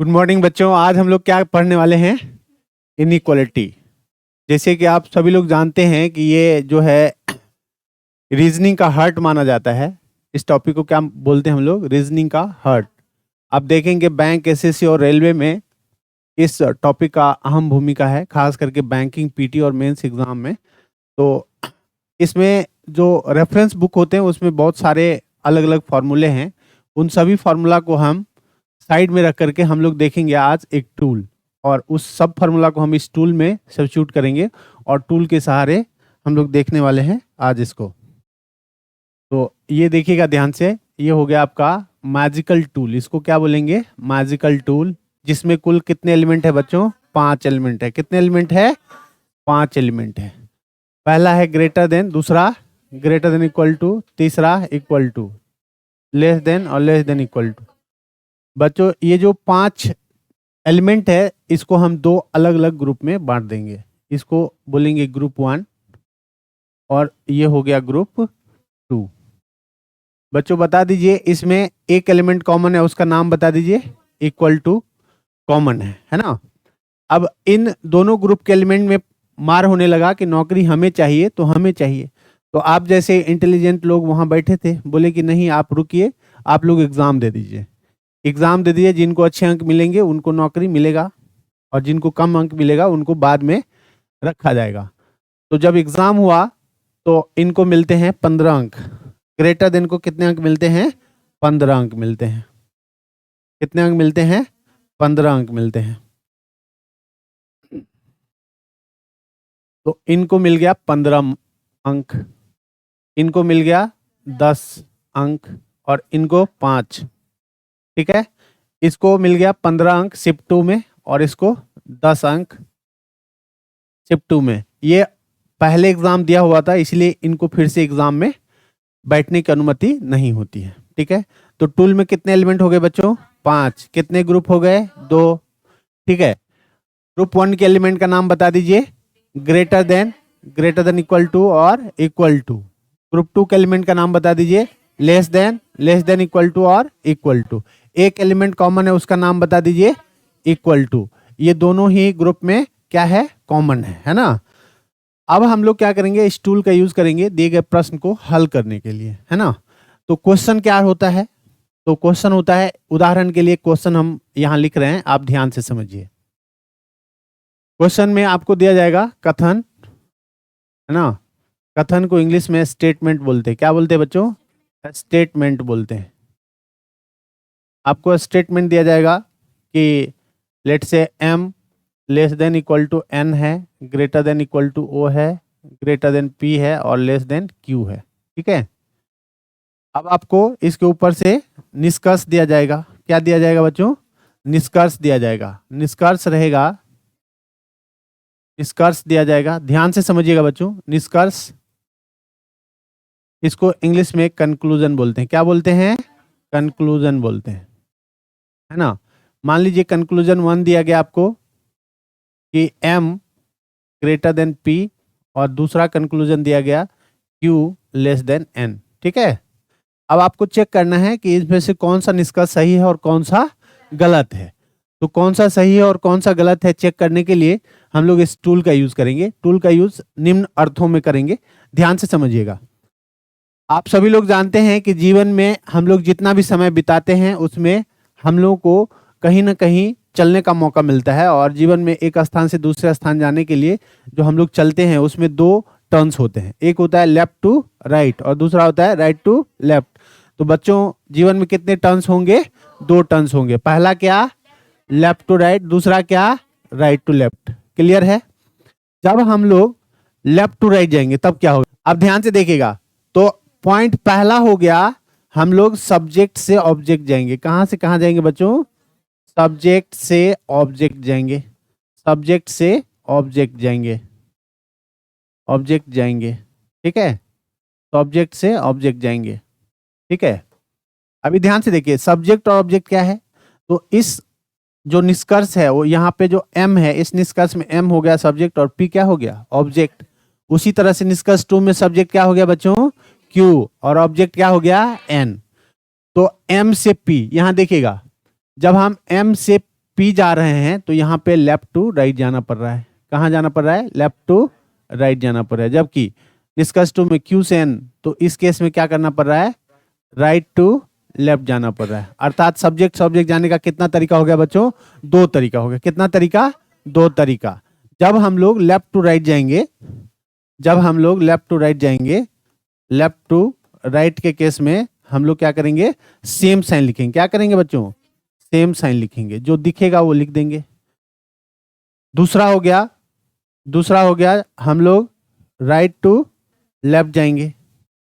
Good morning बच्चों। आज हम लोग क्या पढ़ने वाले हैं? इनइक्वालिटी। जैसे कि आप सभी लोग जानते हैं कि ये जो है रीजनिंग का हार्ट माना जाता है। इस टॉपिक को क्या बोलते हैं हम लोग? रीजनिंग का हार्ट। आप देखेंगे बैंक, एसएससी और रेलवे में इस टॉपिक का अहम भूमिका है, खास करके बैंकिंग, पीटी और मेंस एग्जाम में। तो इसमें जो रेफरेंस बुक होते हैं उसमें बहुत सारे अलग अलग फार्मूले हैं। उन सभी फार्मूला को हम साइड में रख करके हम लोग देखेंगे आज एक टूल, और उस सब फार्मूला को हम इस टूल में सब्स्टिट्यूट करेंगे और टूल के सहारे हम लोग देखने वाले हैं आज इसको। तो ये देखिएगा ध्यान से, ये हो गया आपका मैजिकल टूल। इसको क्या बोलेंगे? Magical tool. जिसमें कुल कितने एलिमेंट है बच्चों? 5 एलिमेंट है। कितने एलिमेंट है? 5 एलिमेंट है। पहला है ग्रेटर देन, दूसरा ग्रेटर देन इक्वल टू, तीसरा इक्वल टू, लेस देन और लेस देन इक्वल टू। बच्चों ये जो 5 एलिमेंट है इसको हम 2 अलग अलग ग्रुप में बांट देंगे। इसको बोलेंगे ग्रुप 1 और ये हो गया ग्रुप 2। बच्चों बता दीजिए, इसमें एक एलिमेंट कॉमन है, उसका नाम बता दीजिए। इक्वल टू कॉमन है ना। अब इन दोनों ग्रुप के एलिमेंट में मार होने लगा कि नौकरी हमें चाहिए तो हमें चाहिए। तो आप जैसे इंटेलिजेंट लोग वहां बैठे थे, बोले कि नहीं आप रुकिए, आप लोग एग्जाम दे दीजिए। एग्जाम दे दीजिए, जिनको अच्छे अंक मिलेंगे उनको नौकरी मिलेगा और जिनको कम अंक मिलेगा उनको बाद में रखा जाएगा। तो जब एग्जाम हुआ तो इनको मिलते हैं 15 अंक। ग्रेटर देन को कितने अंक मिलते हैं? 15 अंक मिलते हैं। कितने अंक मिलते हैं? 15 अंक मिलते हैं। तो इनको मिल गया 15 अंक, इनको मिल गया 10 अंक और इनको 5। ठीक है, इसको मिल गया 15 अंक शिफ्ट 2 में और इसको 10 अंक शिफ्ट 2 में। ये पहले एग्जाम दिया हुआ था, इसलिए इनको फिर से एग्जाम में बैठने की अनुमति नहीं होती है। ठीक है, तो टूल में कितने एलिमेंट हो गए बच्चों? 5। कितने ग्रुप हो गए? 2। ठीक है, ग्रुप 1 के एलिमेंट का नाम बता दीजिए। ग्रेटर देन इक्वल टू और इक्वल टू। ग्रुप 2 के एलिमेंट का नाम बता दीजिए। लेस देन इक्वल टू और इक्वल टू। एक एलिमेंट कॉमन है, उसका नाम बता दीजिए। Equal to. ये दोनों ही ग्रुप में क्या है? कॉमन है ना। अब हम लोग क्या करेंगे? इस टूल का यूज करेंगे दिए गए प्रश्न को हल करने के लिए, है ना। तो क्वेश्चन क्या होता है? तो क्वेश्चन होता है, उदाहरण के लिए क्वेश्चन हम यहां लिख रहे हैं, आप ध्यान से समझिए। क्वेश्चन में आपको दिया जाएगा कथन, है ना। कथन को इंग्लिश में स्टेटमेंट बोलते हैं। क्या बोलते हैं बच्चों? स्टेटमेंट बोलते हैं। आपको स्टेटमेंट दिया जाएगा कि let say m less than equal to n है, greater than equal to o है, ग्रेटर देन p है और लेस देन q है। ठीक है, अब आपको इसके ऊपर से निष्कर्ष दिया जाएगा। क्या दिया जाएगा बच्चों? निष्कर्ष दिया जाएगा। निष्कर्ष रहेगा, निष्कर्ष दिया जाएगा। ध्यान से समझिएगा बच्चों, निष्कर्ष, इसको इंग्लिश में कंक्लूजन बोलते हैं। क्या बोलते हैं? कंक्लूजन बोलते हैं, है ना। मान लीजिए कंक्लूजन 1 दिया गया आपको कि m ग्रेटर देन p और दूसरा कंक्लूजन दिया गया q लेस देन n। ठीक है, अब आपको चेक करना है कि इसमें से कौन सा निष्कर्ष सही है और कौन सा गलत है। तो कौन सा सही है और कौन सा गलत है चेक करने के लिए हम लोग इस टूल का यूज करेंगे। टूल का यूज निम्न अर्थों में करेंगे, ध्यान से समझिएगा। आप सभी लोग जानते हैं कि जीवन में हम लोग जितना भी समय बिताते हैं उसमें हम लोगों को कहीं ना कहीं चलने का मौका मिलता है, और जीवन में एक स्थान से दूसरे स्थान जाने के लिए जो हम लोग चलते हैं उसमें 2 टर्न्स होते हैं। एक होता है लेफ्ट टू राइट और दूसरा होता है राइट टू लेफ्ट। तो बच्चों जीवन में कितने टर्न्स होंगे? 2 टर्न्स होंगे। पहला क्या? लेफ्ट टू राइट, दूसरा क्या? Right to left. क्लियर है? जब हम लोग लेफ्ट टू राइट जाएंगे तब क्या होगा? अब ध्यान से देखिएगा। तो पॉइंट पहला हो गया, हम लोग सब्जेक्ट से ऑब्जेक्ट जाएंगे। कहां से कहां जाएंगे बच्चों? सब्जेक्ट से ऑब्जेक्ट जाएंगे। सब्जेक्ट से ऑब्जेक्ट जाएंगे, ऑब्जेक्ट जाएंगे। ठीक है, सब्जेक्ट से ऑब्जेक्ट जाएंगे। ठीक है, अभी ध्यान से देखिए, सब्जेक्ट और ऑब्जेक्ट क्या है। तो इस जो निष्कर्ष है वो यहाँ पे जो m है, इस निष्कर्ष में m हो गया सब्जेक्ट और p क्या हो गया? ऑब्जेक्ट। उसी तरह से निष्कर्ष 2 में सब्जेक्ट क्या हो गया बच्चों? q और ऑब्जेक्ट क्या हो गया? n। तो m से p, यहां देखिएगा, जब हम m से पी जा रहे हैं तो यहाँ पे लेफ्ट टू राइट जाना पड़ रहा है। कहाँ जाना पड़ रहा है? लेफ्ट टू राइट जाना पड़ रहा है। जबकि डिस्कस टू में क्यू से एन, तो इस केस में क्या करना पड़ रहा है? राइट टू लेफ्ट जाना पड़ रहा है। अर्थात सब्जेक्ट सब्जेक्ट जाने का कितना तरीका हो गया बच्चों? दो तरीका हो गया। कितना तरीका? दो तरीका। जब हम लोग लेफ्ट टू राइट जाएंगे, जब हम लोग लेफ्ट टू राइट जाएंगे, लेफ्ट टू राइट के केस में हम लोग क्या करेंगे? सेम साइन लिखेंगे। क्या करेंगे बच्चों? सेम साइन लिखेंगे, जो दिखेगा वो लिख देंगे। दूसरा हो गया हम लोग राइट टू लेफ्ट जाएंगे,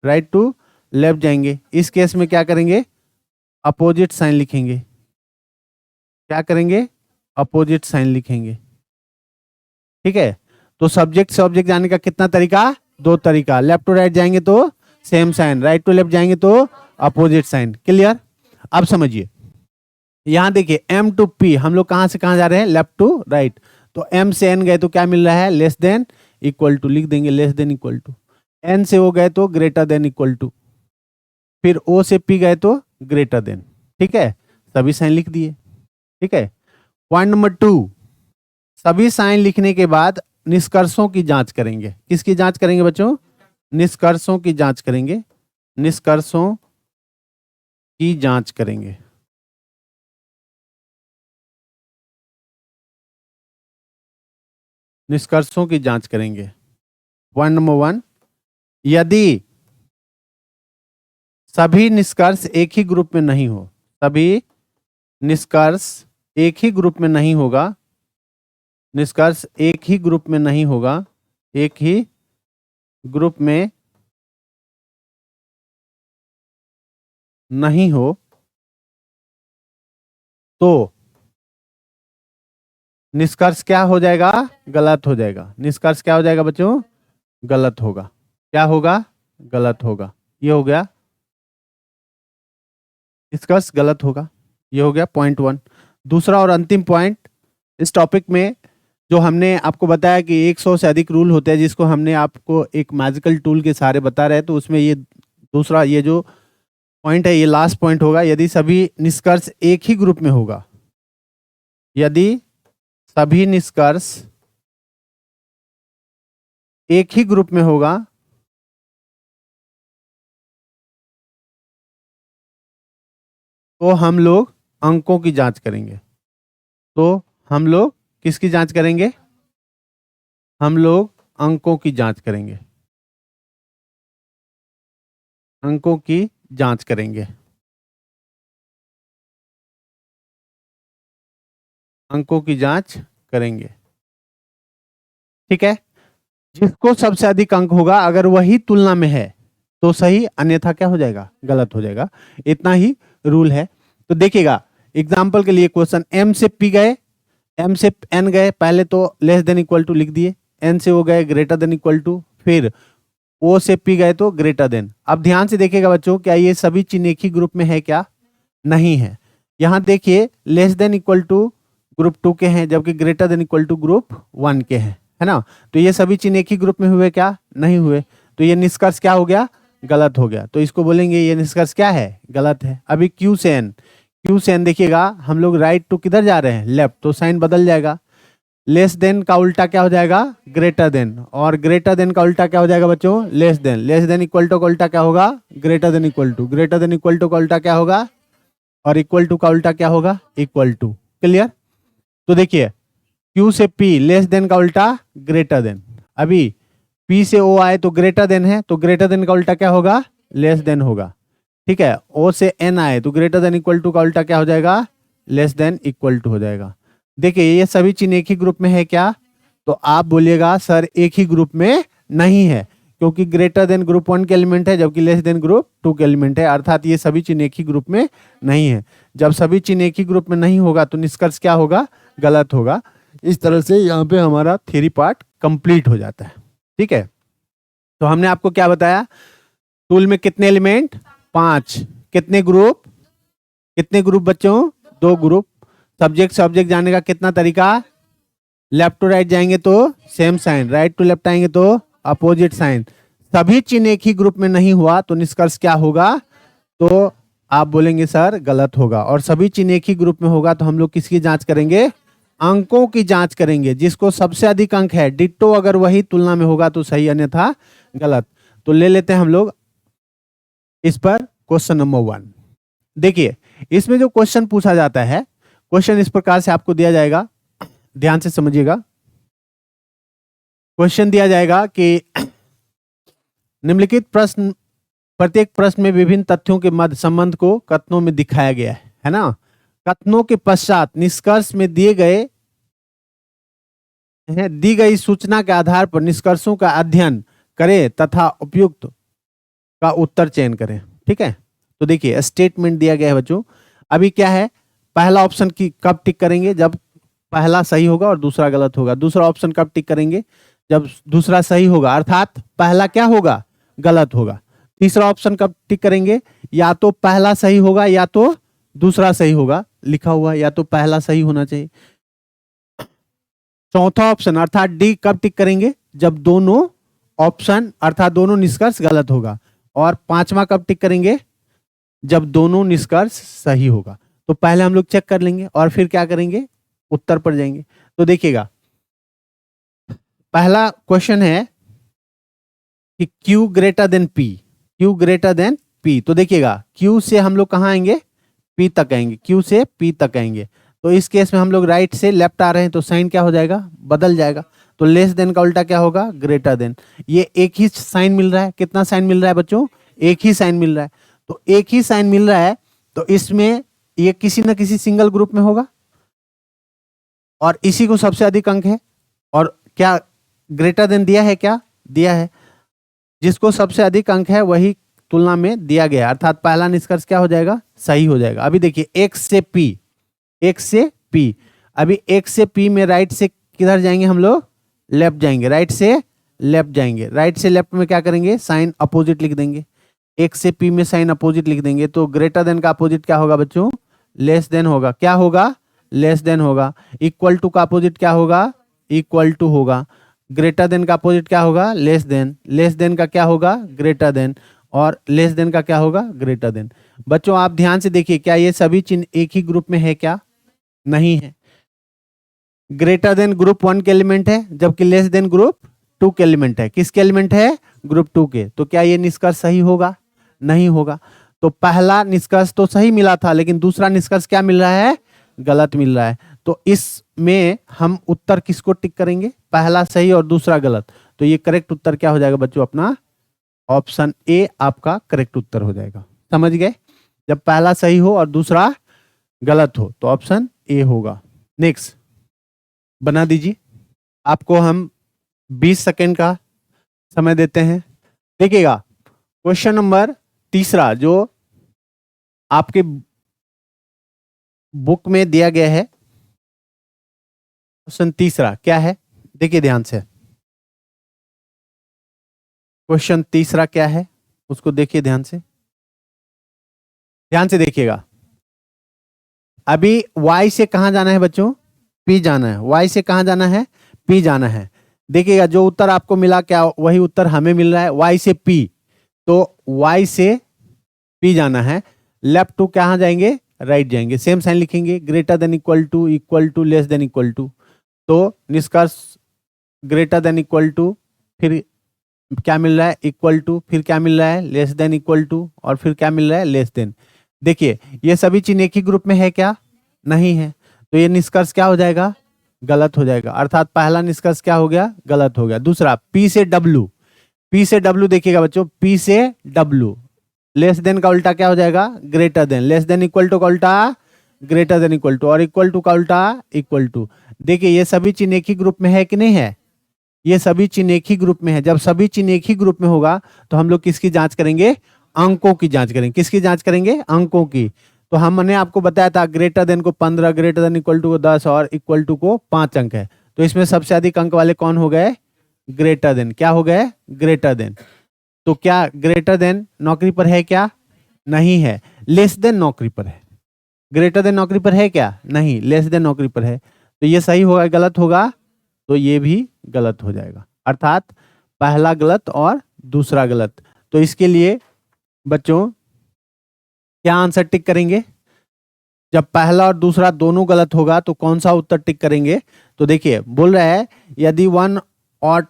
राइट टू लेफ्ट जाएंगे। इस केस में क्या करेंगे? अपोजिट साइन लिखेंगे। क्या करेंगे? अपोजिट साइन लिखेंगे। ठीक है, तो सब्जेक्ट से ऑब्जेक्ट जाने का कितना तरीका? दो तरीका। लेफ्ट टू राइट जाएंगे तो same sign, right to left जाएंगे तो अपोजिट साइन। क्लियर? अब समझिए, यहां देखिए एम टू पी, हम लोग कहां से कहां जा रहे हैं? Left to right. तो एम से एन गए तो क्या मिल रहा है? लेस देन इक्वल टू लिख देंगे, less than equal to. N से ओ गए तो ग्रेटर देन इक्वल टू। फिर ओ से पी गए तो ग्रेटर देन। ठीक है, सभी साइन लिख दिए। ठीक है, पॉइंट नंबर 2, सभी साइन लिखने के बाद निष्कर्षों की जांच करेंगे। किसकी जांच करेंगे बच्चों? निष्कर्षों की जांच करेंगे। निष्कर्षों की जांच करेंगे। निष्कर्षों की जांच करेंगे। पॉइंट नंबर 1, यदि सभी निष्कर्ष एक ही ग्रुप में नहीं हो, सभी निष्कर्ष एक ही ग्रुप में नहीं होगा, निष्कर्ष एक ही ग्रुप में नहीं होगा, एक ही ग्रुप में नहीं हो तो निष्कर्ष क्या हो जाएगा? गलत हो जाएगा। निष्कर्ष क्या हो जाएगा बच्चों? गलत होगा। क्या होगा? गलत होगा। ये हो गया, निष्कर्ष गलत होगा। ये हो गया पॉइंट 1। दूसरा और अंतिम पॉइंट इस टॉपिक में, जो हमने आपको बताया कि 100 से अधिक रूल होते हैं, जिसको हमने आपको एक मैजिकल टूल के सहारे बता रहे हैं, तो उसमें ये दूसरा, ये जो पॉइंट है, ये लास्ट पॉइंट होगा। यदि सभी निष्कर्ष एक ही ग्रुप में होगा, यदि सभी निष्कर्ष एक ही ग्रुप में होगा तो हम लोग अंकों की जांच करेंगे। तो हम लोग किसकी जांच करेंगे? हम लोग अंकों की जांच करेंगे। अंकों की जांच करेंगे। अंकों की जांच करेंगे। ठीक है, जिसको सबसे अधिक अंक होगा, अगर वही तुलना में है तो सही, अन्यथा क्या हो जाएगा? गलत हो जाएगा। इतना ही रूल है। तो देखिएगा, एग्जाम्पल के लिए क्वेश्चन, एम से पी गए, एम से एन गए, पहले तो लेस देन इक्वल टू लिख दिए, एन से ओ गए ग्रेटर देन इक्वल टू, फिर ओ से पी गए तो ग्रेटर देन। अब ध्यान से देखिएगा बच्चों, क्या ये सभी चिन्ह एक ही ग्रुप में है? क्या नहीं है। यहां देखिए, less than equal to group 2 के हैं, जबकि greater than equal to group 1 के हैं, है ना? तो ये सभी चिन्ह एक ही ग्रुप में हुए? क्या नहीं हुए। तो ये निष्कर्ष क्या हो गया? गलत हो गया। तो इसको बोलेंगे ये निष्कर्ष क्या है? गलत है। अभी क्यू से एन, क्यू से एन देखिएगा, हम लोग राइट टू किधर जा रहे हैं? लेफ्ट, तो साइन बदल जाएगा। लेस देन का उल्टा क्या हो जाएगा? Greater than. और ग्रेटर देन का उल्टा क्या हो जाएगा बच्चों? Less than. Less than equal to का उल्टा क्या होगा? Greater than equal to. Greater than equal to का उल्टा क्या होगा? और इक्वल टू का उल्टा क्या होगा? Equal to. क्लियर? तो देखिए, Q से P, लेस देन का उल्टा ग्रेटर देन। अभी P से O आए तो ग्रेटर देन है, तो ग्रेटर देन का उल्टा क्या होगा? लेस देन होगा। ठीक है, O से N आए तो ग्रेटर देन इक्वल टू का उल्टा क्या हो जाएगा? लेस देन इक्वल टू हो जाएगा। देखिए, ये सभी चिन्ह एक ही ग्रुप में है क्या? तो आप बोलिएगा सर एक ही ग्रुप में नहीं है, क्योंकि ग्रेटर देन ग्रुप 1 के एलिमेंट है, जबकि लेस देन ग्रुप 2 के एलिमेंट है। अर्थात ये सभी चिन्ह एक ही ग्रुप में नहीं है। जब सभी चिन्ह एक ही ग्रुप में नहीं होगा तो निष्कर्ष क्या होगा? गलत होगा। इस तरह से यहाँ पे हमारा थ्योरी पार्ट कंप्लीट हो जाता है। ठीक है, तो हमने आपको क्या बताया? टूल में कितने एलिमेंट? 5। कितने ग्रुप? कितने ग्रुप बच्चों? 2 ग्रुप। सब्जेक्ट से ऑब्जेक्ट जाने का कितना तरीका? लेफ्ट टू राइट जाएंगे तो same sign, right to left आएंगे तो अपोजिट साइन। सभी चिन्ह एक ही ग्रुप में नहीं हुआ तो निष्कर्ष क्या होगा? तो आप बोलेंगे सर गलत होगा। और सभी चिन्ह एक ही ग्रुप में होगा तो हम लोग किसकी जांच करेंगे? अंकों की जांच करेंगे। जिसको सबसे अधिक अंक है, डिट्टो अगर वही तुलना में होगा तो सही, अन्यथा गलत। तो ले लेते हैं हम लोग इस पर क्वेश्चन नंबर 1। देखिए इसमें जो क्वेश्चन पूछा जाता है, क्वेश्चन इस प्रकार से आपको दिया जाएगा, ध्यान से समझिएगा। क्वेश्चन दिया जाएगा कि निम्नलिखित प्रश्न, प्रत्येक प्रश्न में विभिन्न तथ्यों के मध्य संबंध को कथनों में दिखाया गया है ना। कथनों के पश्चात निष्कर्ष में दी गई सूचना के आधार पर निष्कर्षों का अध्ययन करें तथा उपयुक्त का उत्तर चयन करें। ठीक है, तो देखिए स्टेटमेंट दिया गया है बच्चों। अभी क्या है, पहला ऑप्शन की कब टिक करेंगे? जब पहला सही होगा और दूसरा गलत होगा। दूसरा ऑप्शन कब टिक करेंगे? जब दूसरा सही होगा, अर्थात पहला क्या होगा? गलत होगा। तीसरा ऑप्शन कब टिक करेंगे? या तो पहला सही होगा या तो दूसरा सही होगा, लिखा हुआ या तो पहला सही होना चाहिए। चौथा ऑप्शन अर्थात डी कब टिक करेंगे? जब दोनों ऑप्शन अर्थात दोनों निष्कर्ष गलत होगा। और पांचवा कब टिक करेंगे? जब दोनों निष्कर्ष सही होगा। तो पहले हम लोग चेक कर लेंगे और फिर क्या करेंगे? उत्तर पर जाएंगे। तो देखिएगा पहला क्वेश्चन है कि Q greater than P, Q greater than P। तो देखिएगा Q से हम लोग कहां आएंगे? P तक आएंगे, Q से P तक आएंगे। तो इस केस में हम लोग राइट से लेफ्ट आ रहे हैं तो साइन क्या हो जाएगा? बदल जाएगा। तो लेस देन का उल्टा क्या होगा? Greater then. ये एक ही साइन मिल रहा है। कितना साइन मिल रहा है बच्चों? एक ही साइन मिल रहा है। तो एक ही साइन मिल रहा है तो इसमें ये किसी न किसी सिंगल ग्रुप में होगा और इसी को सबसे अधिक अंक है। और क्या ग्रेटर देन दिया है? क्या दिया है? जिसको सबसे अधिक अंक है वही तुलना में दिया गया, अर्थात पहला निष्कर्ष क्या हो जाएगा? सही हो जाएगा। अभी देखिए x से p, x से p। अभी x से p में राइट से किधर जाएंगे हम लोग? लेफ्ट जाएंगे। राइट से लेफ्ट जाएंगे। राइट से लेफ्ट में क्या करेंगे? साइन अपोजिट लिख देंगे। x से p में साइन अपोजिट लिख देंगे। तो ग्रेटर देन का अपोजिट क्या होगा बच्चों? लेस देन होगा। क्या होगा? लेस देन होगा। इक्वल टू का अपोजिट क्या होगा? इक्वल टू होगा। ग्रेटर देन का अपोजिट क्या होगा? Less than. लेस देन का क्या होगा? Greater than. और लेस देन का क्या होगा? Greater then. बच्चों आप ध्यान से देखिए, क्या ये सभी चिन्ह एक ही ग्रुप में है? क्या नहीं है। ग्रेटर देन ग्रुप 1 के एलिमेंट है, जबकि लेस देन ग्रुप 2 के एलिमेंट है। किसके एलिमेंट है? ग्रुप 2 के। तो क्या ये निष्कर्ष सही होगा? नहीं होगा। तो पहला निष्कर्ष तो सही मिला था, लेकिन दूसरा निष्कर्ष क्या मिल रहा है? गलत मिल रहा है। तो इसमें हम उत्तर किसको टिक करेंगे? पहला सही और दूसरा गलत। तो ये करेक्ट उत्तर क्या हो जाएगा बच्चों? अपना ऑप्शन ए आपका करेक्ट उत्तर हो जाएगा। समझ गए? जब पहला सही हो और दूसरा गलत हो तो ऑप्शन ए होगा। नेक्स्ट बना दीजिए। आपको हम 20 सेकेंड का समय देते हैं। देखिएगा क्वेश्चन नंबर तीसरा जो आपके बुक में दिया गया है, क्वेश्चन तीसरा क्या है? देखिए ध्यान से। क्वेश्चन तीसरा क्या है उसको देखिए ध्यान से। ध्यान से देखिएगा। अभी y से कहां जाना है बच्चों? P जाना है। y से कहां जाना है? P जाना है। देखिएगा जो उत्तर आपको मिला क्या वही उत्तर हमें मिल रहा है, y से P। तो y से P जाना है। लेफ्ट टू कहां जाएंगे? राइट जाएंगे। सेम साइन लिखेंगे, greater than equal to less than equal to. तो निष्कर्ष ग्रेटर देन इक्वल टू, फिर क्या मिल रहा है? इक्वल टू, फिर क्या मिल रहा है? लेस देन इक्वल टू, और फिर क्या मिल रहा है? Less than. देखिए ये सभी चिन्ह एक ही ग्रुप में है क्या? नहीं है। तो ये निष्कर्ष क्या हो जाएगा? गलत हो जाएगा। अर्थात पहला निष्कर्ष क्या हो गया? गलत हो गया। दूसरा P से W, P से W देखिएगा बच्चों, P से W। लेस देन का उल्टा क्या हो जाएगा? Greater than. Less than equal to का उल्टा ग्रेटर देन इक्वल टू, और इक्वल टू का उल्टा इक्वल टू। देखिए ये सभी चिन्ह एक ही ग्रुप में है कि नहीं है? ये सभी चिन्ह एक ही ग्रुप में है। जब सभी चिन्ह एक ही ग्रुप में होगा तो हम लोग किसकी जांच करेंगे? अंकों की जांच करेंगे। किसकी जांच करेंगे? अंकों की। तो हमने आपको बताया था ग्रेटर देन को 15, ग्रेटर देन इक्वल टू को 10 और इक्वल टू को 5 अंक है। तो इसमें सबसे अधिक अंक वाले कौन हो गए? Greater than. क्या हो गए? Greater than. तो क्या ग्रेटर देन नौकरी पर है? क्या नहीं है। लेस देन नौकरी पर है। ग्रेटर देन नौकरी पर है क्या? नहीं। लेस देन नौकरी पर है। तो ये सही होगा गलत होगा? तो ये भी गलत हो जाएगा। अर्थात पहला गलत और दूसरा गलत। तो इसके लिए बच्चों क्या आंसर टिक करेंगे? जब पहला और दूसरा दोनों गलत होगा तो कौन सा उत्तर टिक करेंगे? तो देखिए बोल रहा है यदि वन और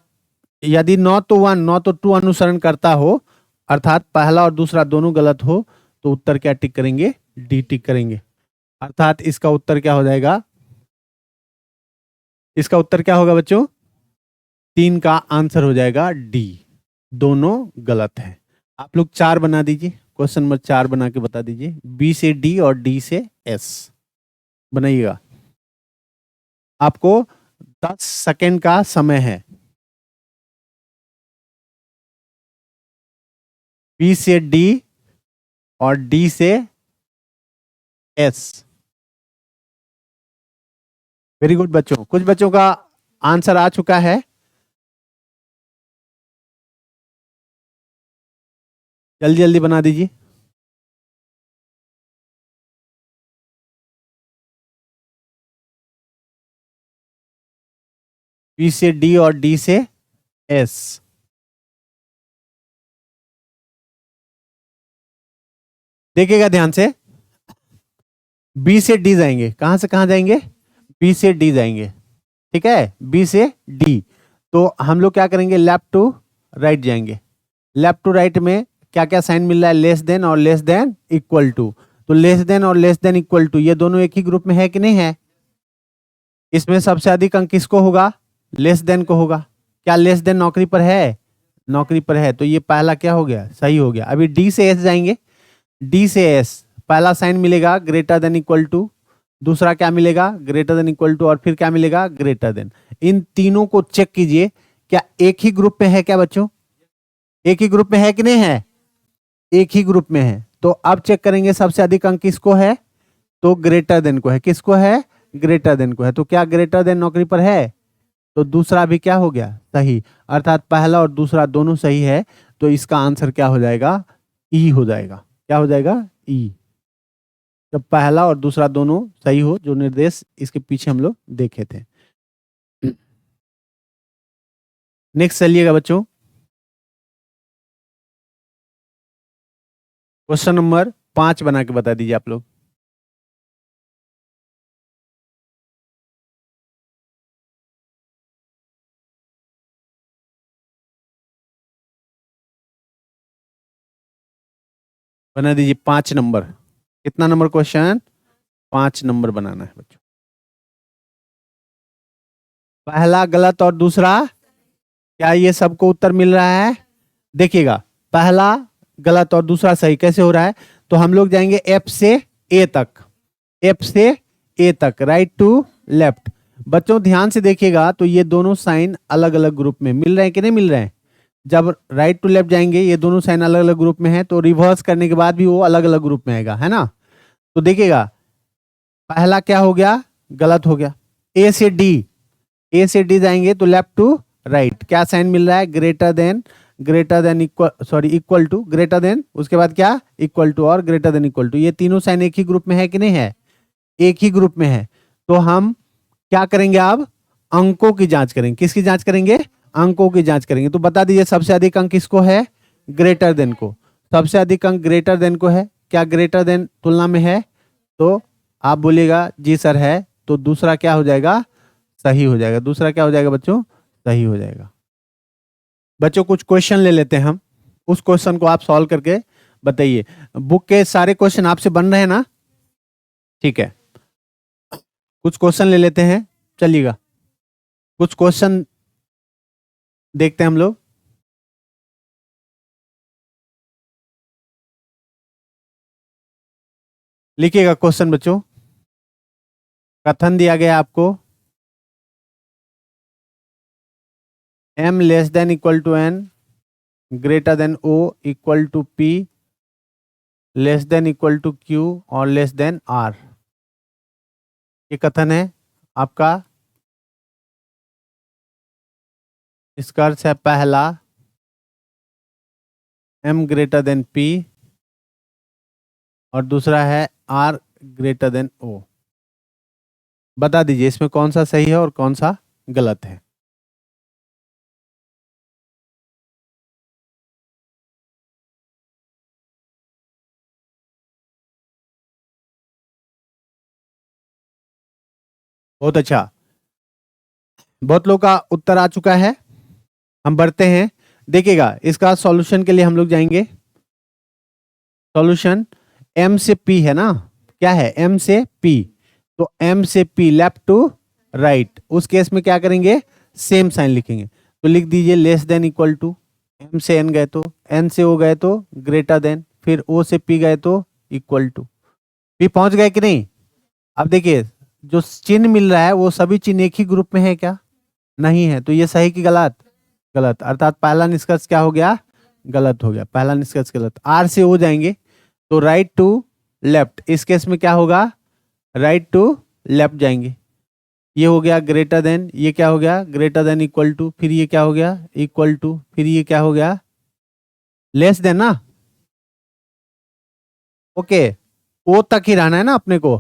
यदि नॉ तो वन नॉ तो टू अनुसरण करता हो, अर्थात पहला और दूसरा दोनों गलत हो, तो उत्तर क्या टिक करेंगे? डी टिक करेंगे। अर्थात इसका उत्तर क्या हो जाएगा? इसका उत्तर क्या होगा बच्चों? 3 का आंसर हो जाएगा डी, दोनों गलत है। आप लोग 4 बना दीजिए, क्वेश्चन नंबर 4 बना के बता दीजिए। बी से डी और डी से एस बनाइएगा। आपको 10 सेकेंड का समय है। बी से डी और डी से एस। वेरी गुड बच्चों, कुछ बच्चों का आंसर आ चुका है। जल्दी जल्दी बना दीजिए। बी से डी और डी से एस। देखिएगा ध्यान से, बी से डी जाएंगे, कहां से कहां जाएंगे? बी से डी जाएंगे, ठीक है, बी से डी। तो हम लोग क्या करेंगे? लेफ्ट टू राइट जाएंगे। लेफ्ट टू राइट में क्या क्या साइन मिल रहा है? लेस देन और लेस देन इक्वल टू। तो लेस देन और लेस देन इक्वल टू ये दोनों एक ही ग्रुप में है कि नहीं है? इसमें सबसे अधिक अंक किसको होगा? लेस देन को होगा। क्या लेस देन नौकरी पर है? नौकरी पर है, तो ये पहला क्या हो गया? सही हो गया। अभी डी से एस जाएंगे। डी से एस पहला साइन मिलेगा ग्रेटर देन इक्वल टू, दूसरा क्या मिलेगा? ग्रेटर देन इक्वल टू, और फिर क्या मिलेगा? Greater than. इन तीनों को चेक कीजिए, क्या एक ही ग्रुप में है क्या बच्चों? एक ही ग्रुप में है कि नहीं है? एक ही ग्रुप में है। तो अब चेक करेंगे सबसे अधिक अंक किसको है? तो ग्रेटर देन को है। किसको है? ग्रेटर देन को है। तो क्या ग्रेटर देन नौकरी पर है? तो दूसरा भी क्या हो गया? सही। अर्थात पहला और दूसरा दोनों सही है। तो इसका आंसर क्या हो जाएगा? ई हो जाएगा। क्या हो जाएगा? ई। जब पहला और दूसरा दोनों सही हो, जो निर्देश इसके पीछे हम लोग देखे थे। नेक्स्ट चलिएगा बच्चों, क्वेश्चन नंबर 5 बना के बता दीजिए आप लोग। बना दीजिए 5 नंबर। कितना नंबर क्वेश्चन? 5 नंबर बनाना है बच्चों। पहला गलत और दूसरा, क्या ये सबको उत्तर मिल रहा है? देखिएगा, पहला गलत और दूसरा सही कैसे हो रहा है? तो हम लोग जाएंगे एफ से ए तक। एफ से ए तक, राइट टू लेफ्ट। बच्चों ध्यान से देखिएगा, तो ये दोनों साइन अलग अलग ग्रुप में मिल रहे हैं कि नहीं मिल रहे हैं? जब राइट टू लेफ्ट जाएंगे ये दोनों साइन अलग अलग ग्रुप में है, तो रिवर्स करने के बाद भी वो अलग अलग ग्रुप में आएगा, है ना? तो देखिएगा, पहला क्या हो गया? गलत हो गया। ए से डी, ए से डी जाएंगे तो लेफ्ट टू राइट, क्या साइन मिल रहा है? Greater than equal, sorry equal to, greater than, उसके बाद क्या? इक्वल टू और ग्रेटर देन इक्वल टू। ये तीनों साइन एक ही ग्रुप में है कि नहीं है? एक ही ग्रुप में है। तो हम क्या करेंगे? अब अंकों की जांच करेंगे। किसकी जांच करेंगे? अंकों की जांच करेंगे। तो बता दीजिए सबसे अधिक अंक किसको है? ग्रेटर देन को। सबसे अधिक अंक ग्रेटर देन को है। क्या ग्रेटर देन तुलना में है? तो आप बोलिएगा जी सर है। तो दूसरा क्या हो जाएगा? सही हो जाएगा। दूसरा क्या हो जाएगा बच्चों? सही हो जाएगा। बच्चों कुछ क्वेश्चन ले लेते हैं हम, उस क्वेश्चन को आप सॉल्व करके बताइए। बुक के सारे क्वेश्चन आपसे बन रहे हैं ना? ठीक है, कुछ क्वेश्चन ले लेते हैं, चलिएगा। कुछ क्वेश्चन देखते हैं हम लोग। लिखिएगा क्वेश्चन बच्चों। कथन दिया गया आपको, m less than equal to n, greater than o, equal to p, less than equal to q और लेस देन r। ये कथन है आपका। इसका अर्थ है पहला m ग्रेटर देन p और दूसरा है r ग्रेटर देन o। बता दीजिए इसमें कौन सा सही है और कौन सा गलत है? बहुत अच्छा, बहुत लोग का उत्तर आ चुका है। हम बढ़ते हैं, देखिएगा इसका सॉल्यूशन के लिए हम लोग जाएंगे। सॉल्यूशन एम से पी है ना, क्या है एम से पी, तो एम से पी लेफ्ट टू राइट, उस केस में क्या करेंगे, सेम साइन लिखेंगे। तो लिख दीजिए less than equal to, M से एन गए तो, एन से ओ गए तो ग्रेटर देन, फिर ओ से पी गए तो इक्वल टू। पी पहुंच गए कि नहीं? अब देखिए जो चिन्ह मिल रहा है वो सभी चिन्ह एक ही ग्रुप में है क्या? नहीं है, तो ये सही कि गलत? गलत, अर्थात पहला निष्कर्ष क्या हो गया, गलत हो गया, पहला निष्कर्ष गलत। आर से हो जाएंगे तो राइट टू लेफ्ट, इस केस में क्या होगा, राइट टू लेफ्ट जाएंगे। ये हो गया ग्रेटर देन, ये क्या हो गया ग्रेटर देन इक्वल टू, फिर ये क्या हो गया इक्वल टू, फिर ये क्या हो गया लेस देन ना। ओके, ओ तक ही रहना है ना अपने को,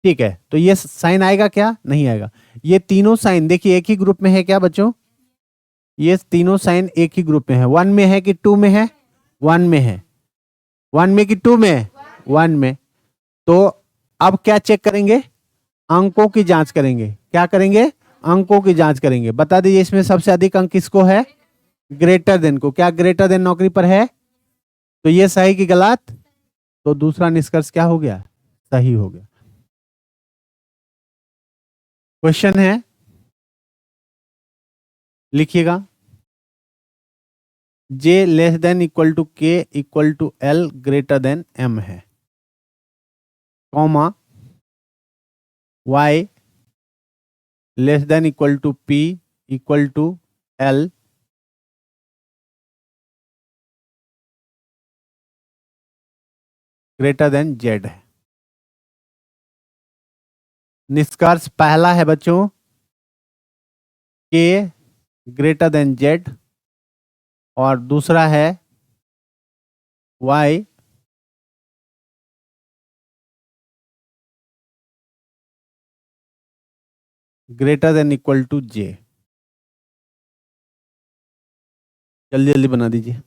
ठीक है। तो ये साइन आएगा क्या, नहीं आएगा। ये तीनों साइन देखिए एक ही ग्रुप में है क्या बच्चों, ये तीनों साइन एक ही ग्रुप में है। वन में है कि टू में है, वन में है, वन में कि टू में, वन में। तो अब क्या चेक करेंगे, अंकों की जांच करेंगे। क्या करेंगे, अंकों की जांच करेंगे। बता दीजिए इसमें सबसे अधिक अंक किसको है, ग्रेटर देन को। क्या ग्रेटर देन नौकरी पर है? तो ये सही कि गलत? तो दूसरा निष्कर्ष क्या हो गया, सही हो गया। क्वेश्चन है, लिखिएगा। J less than equal to K equal to L greater than M है, comma Y less than equal to P equal to L greater than Z है। निष्कर्ष पहला है बच्चों के ग्रेटर देन जेड, और दूसरा है Y greater than equal to J. जल्दी जल्दी बना दीजिए।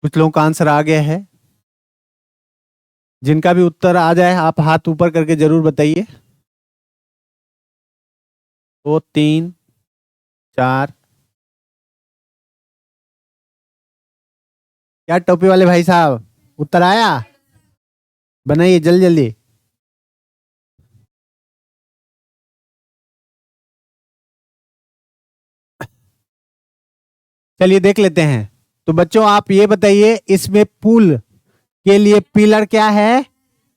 कुछ लोगों का आंसर आ गया है, जिनका भी उत्तर आ जाए आप हाथ ऊपर करके जरूर बताइए। 2 3 4, क्या टोपी वाले भाई साहब उत्तर आया? बनाइए जल्दी जल्दी। चलिए देख लेते हैं। तो बच्चों आप ये बताइए इसमें पुल के लिए पिलर क्या है,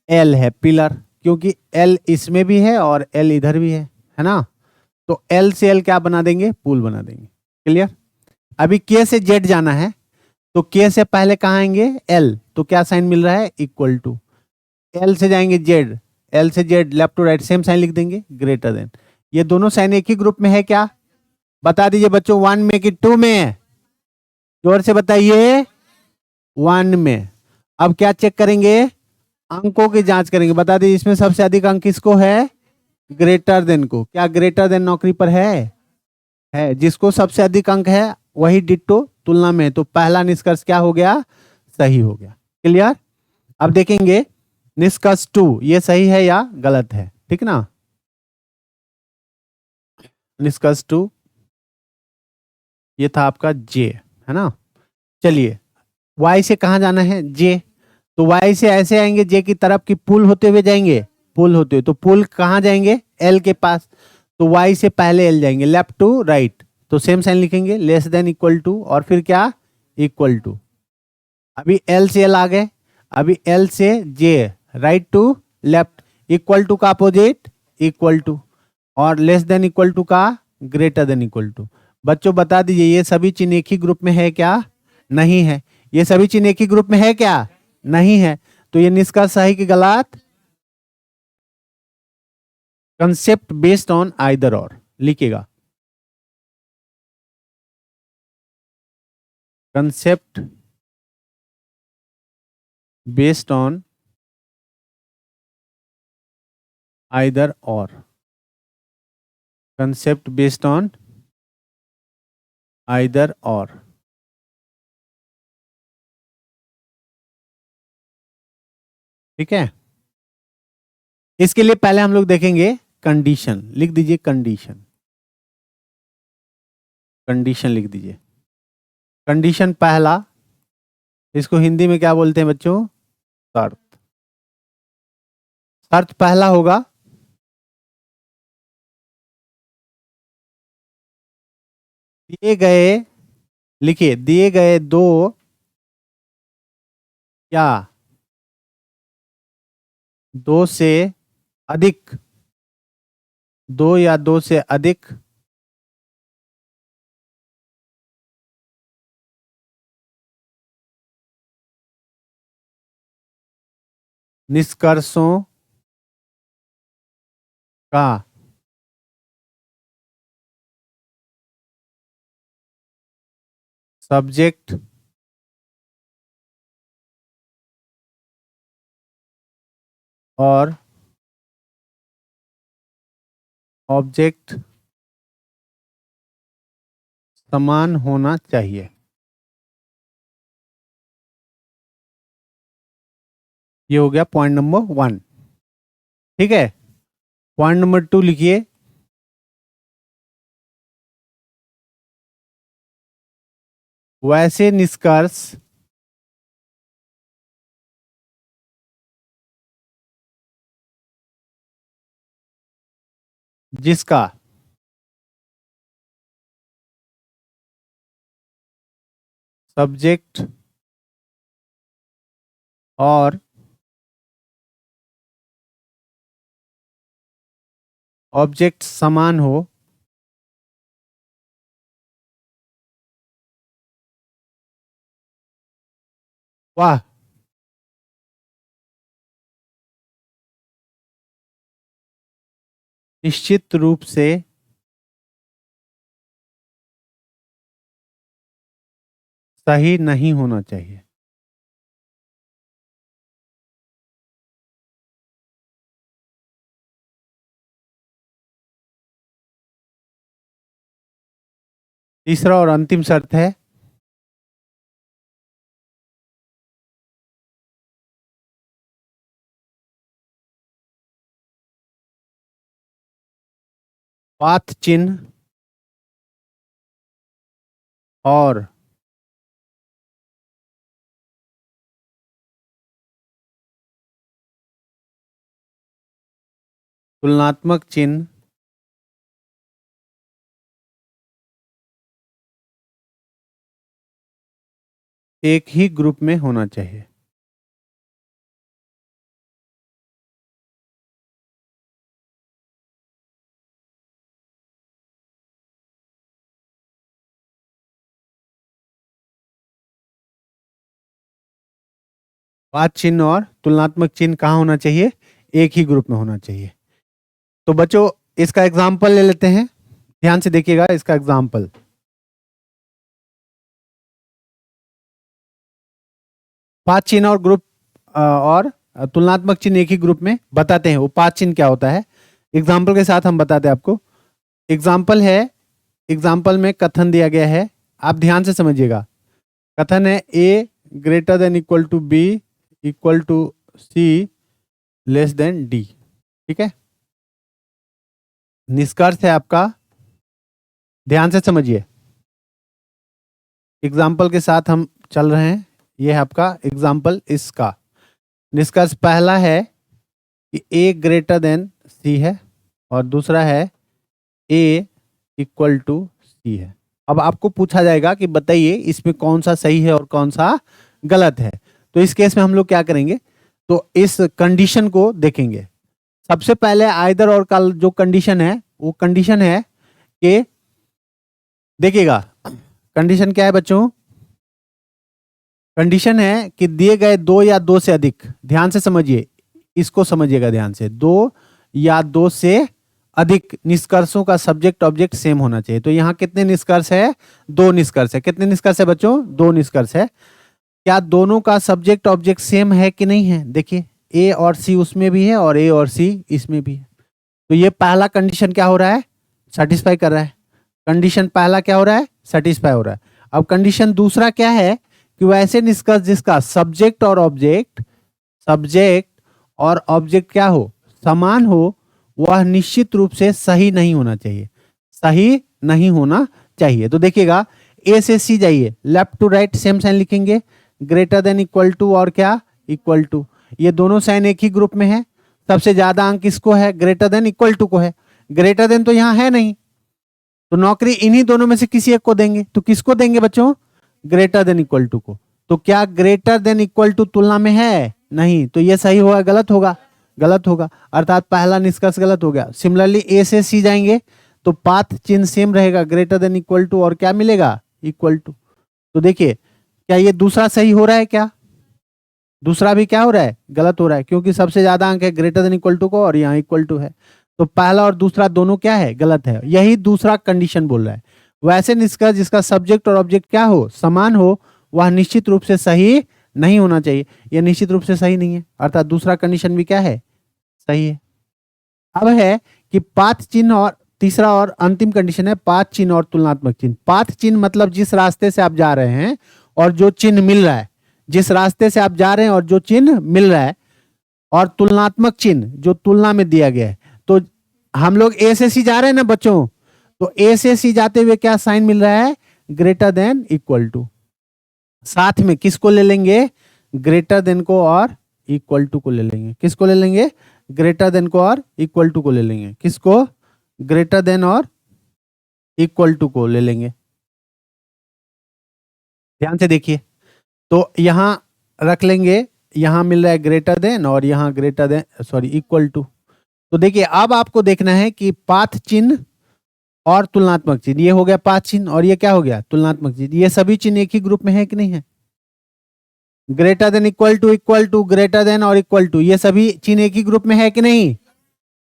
एल है पिलर, क्योंकि एल इसमें भी है और एल इधर भी है ना। तो एल से एल क्या बना देंगे, पुल बना देंगे। क्लियर? अभी के से जेड जाना है, तो के से पहले कहाँ आएंगे, एल, तो क्या साइन मिल रहा है इक्वल टू। एल से जाएंगे जेड, एल से Z left to right same sign लिख देंगे ग्रेटर देन। ये दोनों साइन एक ही ग्रुप में है क्या? बता दीजिए बच्चों, वन में कि टू में? जोर से बताइए, वन में। अब क्या चेक करेंगे, अंकों की जांच करेंगे। बता दीजिए इसमें सबसे अधिक अंक किसको है, ग्रेटर देन को। क्या ग्रेटर देन नौकरी पर है, जिसको सबसे अधिक अंक है वही डिट्टो तुलना में, तो पहला निष्कर्ष क्या हो गया, सही हो गया। क्लियर? अब देखेंगे निष्कर्ष 2 ये सही है या गलत है, ठीक ना। निष्कर्ष 2 ये था आपका जे, है ना। चलिए वाई से कहाँ जाना है, जे, तो वाई से ऐसे आएंगे जे की तरफ की पुल होते हुए जाएंगे, पुल होते हुए, तो पुल कहाँ जाएंगे, एल के पास। तो वाई से पहले एल जाएंगे लेफ्ट टू राइट, तो सेम साइन लिखेंगे लेस देन इक्वल टू, और फिर क्या इक्वल टू। अभी एल से एल आ गए, अभी एल से J right to left, equal to का अपोजिट इक्वल टू, और लेस देन इक्वल टू का ग्रेटर देन इक्वल टू। बच्चों बता दीजिए ये सभी चिन्ह एक ही ग्रुप में है क्या, नहीं है। ये सभी चिन्ह एक ही ग्रुप में है क्या, नहीं है। तो ये निष्कर्ष सही कि गलत, कंसेप्ट बेस्ड ऑन आइदर और, लिखिएगा कंसेप्ट बेस्ड ऑन आइदर और, कंसेप्ट बेस्ड ऑन आइदर और। ठीक है, इसके लिए पहले हम लोग देखेंगे कंडीशन। लिख दीजिए कंडीशन, कंडीशन लिख दीजिए। कंडीशन पहला, इसको हिंदी में क्या बोलते हैं बच्चों? शर्त। शर्त पहला होगा दिए गए, लिखिए दिए गए दो या दो से अधिक, दो या दो से अधिक निष्कर्षों का सब्जेक्ट और ऑब्जेक्ट समान होना चाहिए। ये हो गया पॉइंट नंबर 1। ठीक है, पॉइंट नंबर 2 लिखिए, वैसे निष्कर्ष जिसका सब्जेक्ट और ऑब्जेक्ट समान हो, वह निश्चित रूप से सही नहीं होना चाहिए। तीसरा और अंतिम शर्त है, पाथ चिन्ह और तुलनात्मक चिन्ह एक ही ग्रुप में होना चाहिए। पाथ चिन्ह और तुलनात्मक चिन्ह कहाँ होना चाहिए? एक ही ग्रुप में होना चाहिए। तो बच्चों इसका एग्जाम्पल ले लेते हैं, ध्यान से देखिएगा इसका एग्जाम्पल। पाथ चिन्ह और ग्रुप और तुलनात्मक चिन्ह एक ही ग्रुप में बताते हैं, वो पाथ चिन्ह क्या होता है एग्जाम्पल के साथ हम बताते हैं आपको। एग्जाम्पल है, एग्जाम्पल में कथन दिया गया है, आप ध्यान से समझिएगा। कथन है A greater than equal to B equal to C less than D. ठीक है, निष्कर्ष है आपका, ध्यान से समझिए, एग्जाम्पल के साथ हम चल रहे हैं। ये है आपका एग्जाम्पल, इसका निष्कर्ष पहला है कि ए ग्रेटर देन सी है और दूसरा है ए इक्वल टू सी है। अब आपको पूछा जाएगा कि बताइए इसमें कौन सा सही है और कौन सा गलत है। तो इस केस में हम लोग क्या करेंगे, तो इस कंडीशन को देखेंगे। सबसे पहले आइदर और का जो कंडीशन है वो कंडीशन है कि देखिएगा, कंडीशन क्या है बच्चों? कंडीशन है कि दिए गए दो या दो से अधिक, ध्यान से समझिए, इसको समझिएगा ध्यान से, दो या दो से अधिक निष्कर्षों का सब्जेक्ट ऑब्जेक्ट सेम होना चाहिए। तो यहाँ कितने निष्कर्ष है? दो निष्कर्ष है। कितने निष्कर्ष है बच्चों? दो निष्कर्ष है। क्या दोनों का सब्जेक्ट ऑब्जेक्ट सेम है कि नहीं है? देखिए ए और सी उसमें भी है और ए और सी इसमें भी है। तो ये पहला कंडीशन क्या हो रहा है? सेटिस्फाई कर रहा है। कंडीशन पहला क्या हो रहा है? सेटिस्फाई हो रहा है। अब कंडीशन दूसरा क्या है कि वैसे निष्कर्ष जिसका सब्जेक्ट और ऑब्जेक्ट क्या हो? समान हो, वह निश्चित रूप से सही नहीं होना चाहिए। सही नहीं होना चाहिए। तो देखिएगा ए से सी जाइए, left to right same sign लिखेंगे, ग्रेटर देन इक्वल टू और क्या इक्वल टू। ये दोनों साइन एक ही ग्रुप में है। सबसे ज्यादा अंक किसको है? ग्रेटर देन इक्वल टू को है। ग्रेटर देन तो यहां है नहीं, तो नौकरी इन्हीं दोनों में से किसी एक को देंगे। तो किसको देंगे बच्चों? ग्रेटर देन इक्वल टू को। तो क्या ग्रेटर देन इक्वल टू तुलना में है? नहीं। तो ये सही होगा गलत होगा? गलत होगा, अर्थात पहला निष्कर्ष गलत हो गया। सिमिलरली ए से सी जाएंगे तो पाथ चिन्ह सेम रहेगा, ग्रेटर देन इक्वल टू और क्या मिलेगा? Equal to. तो देखिए क्या ये दूसरा सही हो रहा है? क्या दूसरा भी क्या हो रहा है? गलत हो रहा है, क्योंकि सबसे ज्यादा अंक है ग्रेटर देन इक्वल टू को और यहाँ इक्वल टू है। तो पहला और दूसरा दोनों क्या है? गलत है। यही दूसरा कंडीशन बोल रहा है। वैसे निष्कर्ष जिसका सब्जेक्ट और ऑब्जेक्ट क्या हो? समान हो, वह निश्चित रूप से सही नहीं होना चाहिए। यह निश्चित रूप से सही नहीं है, अर्थात दूसरा कंडीशन भी क्या है? सही है। अब है कि पाथ चिन्ह, और तीसरा और अंतिम कंडीशन है पाथ चिन्ह और तुलनात्मक चिन्ह। पाथ चिन्ह मतलब जिस रास्ते से आप जा रहे हैं और जो चिन्ह मिल रहा है, जिस रास्ते से आप जा रहे हैं और जो चिन्ह मिल रहा है, और तुलनात्मक चिन्ह जो तुलना में दिया गया है। तो हम लोग ए से सी जा रहे हैं ना बच्चों, तो ए से सी जाते हुए क्या साइन मिल रहा है? Greater than equal to. साथ में किसको ले लेंगे? ग्रेटर देन को और इक्वल टू को ले लेंगे। किसको ले लेंगे? ग्रेटर देन को और इक्वल टू को ले लेंगे। किसको? ग्रेटर देन और इक्वल टू को ले लेंगे। ध्यान से देखिए, तो यहां रख लेंगे, यहां मिल रहा है ग्रेटर देन और यहां ग्रेटर देन इक्वल टू। तो देखिए अब आपको देखना है कि पाथ चिन्ह और तुलनात्मक चिन्ह, ये हो गया पाथ चिन्ह और ये क्या हो गया? तुलनात्मक चिन्ह। ये सभी चिन्ह एक ही ग्रुप में है कि नहीं है? Greater than equal to, greater than और इक्वल टू, ये सभी चिन्ह एक ही ग्रुप में है कि नहीं?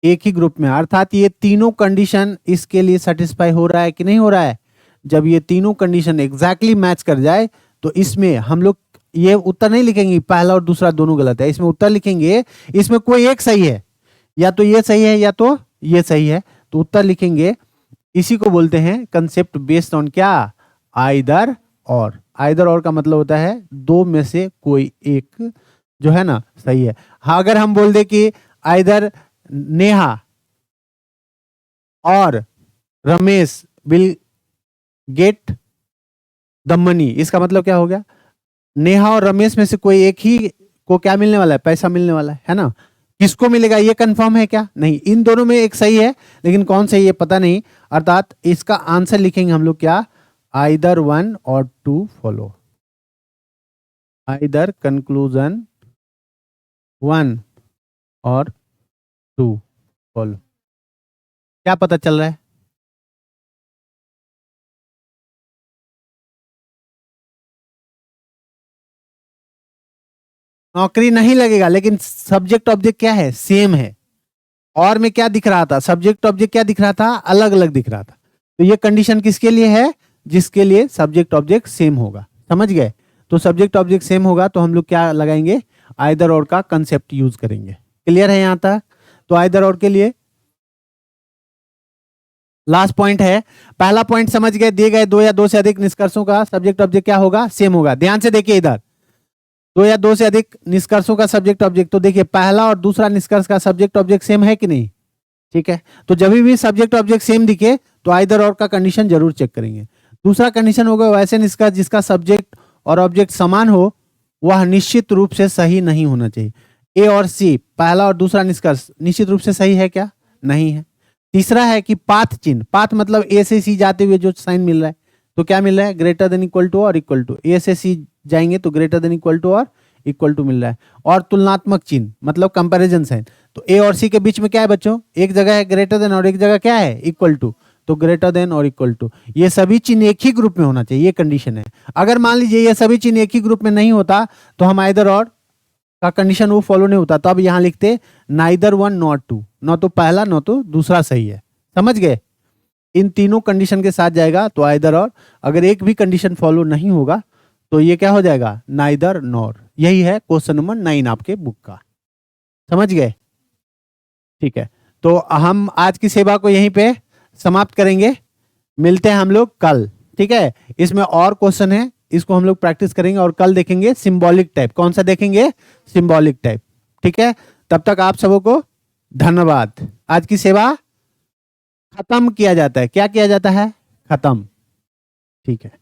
एक ही ग्रुप में। अर्थात ये तीनों कंडीशन इसके लिए सेटिस्फाई हो रहा है कि नहीं हो रहा है? जब ये तीनों कंडीशन एग्जैक्टली मैच कर जाए तो इसमें हम लोग ये उत्तर नहीं लिखेंगे पहला और दूसरा दोनों गलत है। इसमें उत्तर लिखेंगे इसमें कोई एक सही है, या तो ये सही है या तो ये सही है, तो उत्तर लिखेंगे। इसी को बोलते हैं कंसेप्ट बेस्ड ऑन क्या? आइदर और। आइदर और का मतलब होता है दो में से कोई एक जो है ना सही है। हाँ, अगर हम बोल दे कि आइदर नेहा और Ramesh will get the money, इसका मतलब क्या हो गया? नेहा और रमेश में से कोई एक ही को क्या मिलने वाला है? पैसा मिलने वाला है ना? किसको मिलेगा ये कंफर्म है क्या? नहीं। इन दोनों में एक सही है, लेकिन कौन सही है पता नहीं। अर्थात इसका आंसर लिखेंगे हम लोग क्या? आइदर वन और two follow. Either conclusion one और टू फॉलो। क्या पता चल रहा है? नौकरी नहीं लगेगा, लेकिन सब्जेक्ट ऑब्जेक्ट क्या है? सेम है। और में क्या दिख रहा था? सब्जेक्ट ऑब्जेक्ट क्या दिख रहा था? अलग अलग दिख रहा था। तो ये कंडीशन किसके लिए है? जिसके लिए सब्जेक्ट ऑब्जेक्ट सेम होगा। समझ गए? तो सब्जेक्ट ऑब्जेक्ट सेम होगा तो हम लोग क्या लगाएंगे? आइदर और का कंसेप्ट यूज करेंगे। क्लियर है यहां तक? तो आइदर और के लिए लास्ट पॉइंट है। पहला पॉइंट समझ गए, दिए गए दो या दो से अधिक निष्कर्षों का सब्जेक्ट ऑब्जेक्ट क्या होगा? सेम होगा। ध्यान से देखिए इधर, दो या दो से अधिक निष्कर्षों का सब्जेक्ट ऑब्जेक्ट, तो देखिए पहला और दूसरा निष्कर्ष का सब्जेक्ट ऑब्जेक्ट सेम है कि नहीं? ठीक है, तो जब भी सब्जेक्ट ऑब्जेक्ट सेम दिखे तो आइदर और का कंडीशन जरूर चेक करेंगे। दूसरा कंडीशन होगा वैसे निष्कर्ष जिसका सब्जेक्ट और ऑब्जेक्ट समान हो, वह निश्चित रूप से सही नहीं होना चाहिए। ए और सी, पहला और दूसरा निष्कर्ष निश्चित रूप से सही है क्या? नहीं है। तीसरा है कि पाथ चिन्ह, पाथ मतलब ए से सी जाते हुए जो साइन मिल रहा है, तो क्या मिल रहा है? ग्रेटर देन इक्वल टू और इक्वल टू। ए से सी जाएंगे तो ग्रेटर देन इक्वल टू और इक्वल टू मिल रहा है। और तुलनात्मक चिन्ह मतलब कंपैरिजन साइन, तो ए और सी के बीच में क्या है बच्चों? एक जगह है ग्रेटर देन और एक जगह क्या है? Equal to. तो ग्रेटर देन और इक्वल टू, ये सभी चिन्ह एक ही ग्रुप में होना चाहिए, ये कंडीशन है। अगर मान लीजिए ये सभी चिन्ह एक ही ग्रुप में नहीं होता तो हम आइदर और का कंडीशन वो फॉलो नहीं होता। तो अब यहां लिखते नाइदर वन नॉट टू, न तो पहला न तो दूसरा सही है। समझ गए? इन तीनों कंडीशन के साथ जाएगा तो आइदर और। अगर एक भी कंडीशन फॉलो नहीं होगा तो ये क्या हो जाएगा, नाइदर नॉर। यही है क्वेश्चन नंबर 9 आपके बुक का। समझ गए? ठीक है, तो हम आज की सेवा को यहीं पे समाप्त करेंगे। मिलते हैं हम लोग कल। ठीक है, इसमें और क्वेश्चन है, इसको हम लोग प्रैक्टिस करेंगे और कल देखेंगे सिंबॉलिक टाइप। कौन सा देखेंगे? Symbolic type. ठीक है, तब तक आप सबों को धन्यवाद। आज की सेवा खत्म किया जाता है। क्या किया जाता है? खत्म। ठीक है।